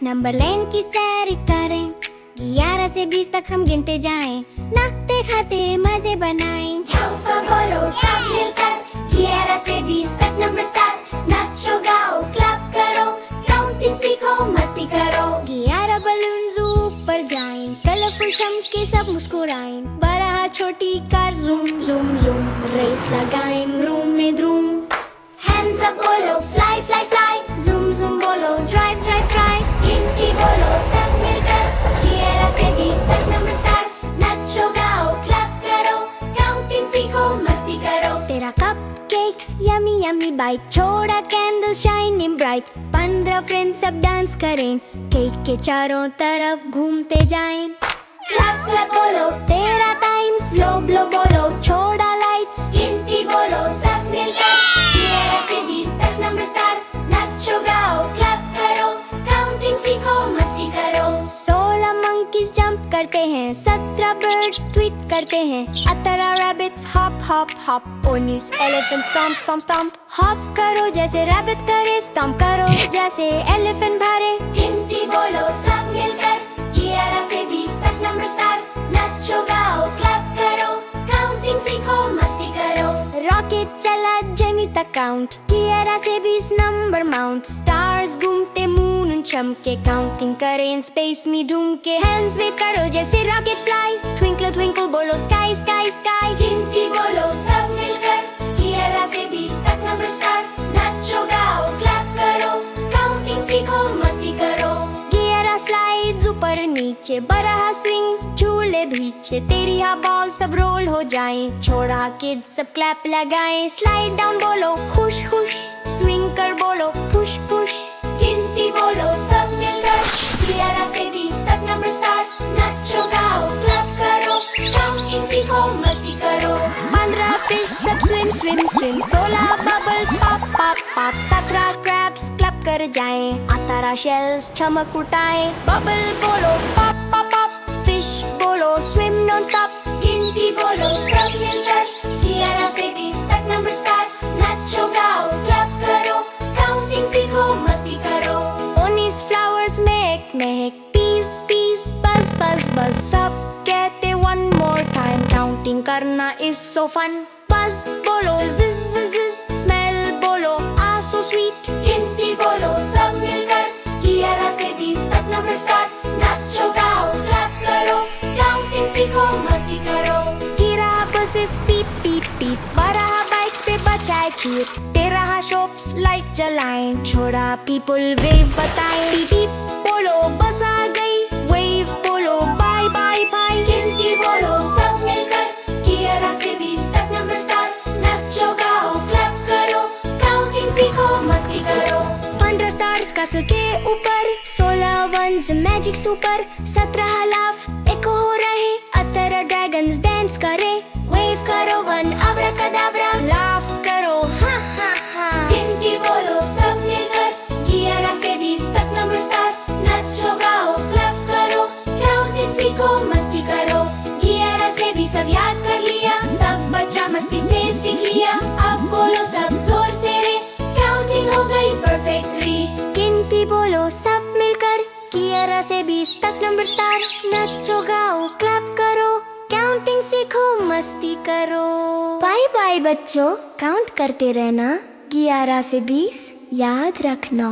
Number line की सैर करें, 11 से 20 तक हम गिनते जाएं, नाचते खाते मजे बनाएं। ऊपर बोलो सब मिलकर, 11 से 20 तक नंबर स्टार्ट। नाचो गाओ क्लैप करो, काउंटिंग सीखो मस्ती करो। 11 बलून्स ऊपर जाएं, कलरफुल चमके सब मुस्कुराएं। बड़ा छोटी car zoom zoom zoom, race लगाएं रूम में धूम। हैंड्स अप बोलो fly fly fly, zoom zoom बोलो ड्राइव ड्राइव ड्राइव। गिनती बोलो सब मिलकर, 11 से 20 तक नंबर स्टार्ट। नाचो गाओ क्लैप करो, काउंटिंग सीखो मस्ती करो। तेरा cupcakes yummy yummy bite, छोड़ा कैंडल शाइनिंग ब्राइट। 15 फ्रेंड्स सब डांस करें, केक के चारों तरफ घूमते जाएं। क्लैप क्लैप बोलो तेरा टाइम, स्लो ब्लो बोलो छोड़ा लाइट्स। गिनती बोलो सब मिलकर, 11 से 20 तक नंबर स्टार्ट। नाचो गाओ क्लैप करो, काउंटिंग सीखो मस्ती करो। 16 मंकीज जंप करते हैं, 17 बर्ड्स ट्वीट करते हैं, 18 rabbits hop hop hop, 19 elephant stomp stomp stomp. Hop करो जैसे रैबिट करे, स्टॉम्प करो जैसे एलिफेंट भरे। गिनती बोलो सब मिलकर, 11 से 20 तक नंबर स्टार्ट। नाचो गाओ क्लैप करो, काउंटिंग सीखो मस्ती करो। रॉकेट चला जेमी तक काउंट, 11 से 20 नंबर माउंट। स्टार्स घूमते मून चमके, काउंटिंग करें स्पेस में ढूंढ के। हैंड्स वेव करो जैसे रॉकेट फ्लाई, ट्विंकल ट्विंकल बोलो स्काई स्काई स्काई। गिनती बोलो सब मिलकर, 11 से 20 तक नंबर स्टार्ट। नाचो गाओ क्लैप करो, काउंटिंग सीखो मस्ती करो। 11 स्लाइड्स ऊपर नीचे, 12 स्विंग्स झूले भीचे। 13 बॉल सब रोल हो जाएं, छोड़ा किड्स सब क्लैप लगाएं। स्लाइड डाउन बोलो हुश हुश, स्विंग कर बोलो पुश पुश। गिनती बोलो सब मिलकर, 11 से 20 तक नंबर स्टार्ट। नाचो गाओ क्लैप करो, काउंटिंग सीखो मस्ती करो। 15 फिश सब swim swim swim, 16 bubbles pop pop pop. 17 crabs clap कर जाएं, 18 शेल्स चमक उठाएं। बबल बोलो पॉप पॉप पॉप, फिश बोलो स्विम नॉन स्टॉप। गिनती बोलो सब मिलकर, 11 से 20 तक नंबर स्टार्ट। नाचो गाओ क्लैप करो, काउंटिंग सीखो मस्ती करो। 19 फ्लावर्स महक महक, पीस पीस बस बस बस। सब कहते वन मोर टाइम, काउंटिंग करना इज सो फन। बस बोलो जिज जिज, स्मेल बोलो आ सो स्वीट। गिनती बोलो सब मिलकर, 11 से 20 तक नंबर स्टार्ट। नाचो गाओ क्लैप करो, काउंटिंग सीखो मस्ती करो। 13 बसेस पीप पीप पीप, 12 बाइक्स पे बचाए चीप। 13 शॉप्स लाइट जलाएं, छोड़ा पीपल वेव बताएं। पीप पीप बोलो बस आ गई, वेव बोलो बाय बाय बाय। गिनती बोलो सब मिलकर, 11 से 20 तक नंबर स्टार्ट। नाचो गाओ क्लैप करो, काउंटिंग सीखो मस्ती करो। 15 स्टार्स कासल के ऊपर, 16 वंस मैजिक सुपर। 17 लाफ एको हो रहे, 18 ड्रैगन्स डांस करे। वेव करो वन अब्राकडाब्रा, लाफ करो हा हा हा। गिनती बोलो सब मिलकर, 11 से 20 तक नंबर स्टार्ट। नाचो गाओ क्लैप करो, काउंटिंग सीखो मस्ती करो। 11 से 20 सब याद कर लिया, सब बच्चा मस्ती से सीख लिया। अब बोलो सब जोर से रे, काउंटिंग हो गई परफेक्ट री। गिनती बोलो सब मिलकर, 11 से 20 तक नंबर स्टार्ट। नाचो गाओ क्लैप करो, काउंटिंग सीखो मस्ती करो। बाय बाय बच्चों, काउंट करते रहना, 11 से 20 याद रखना।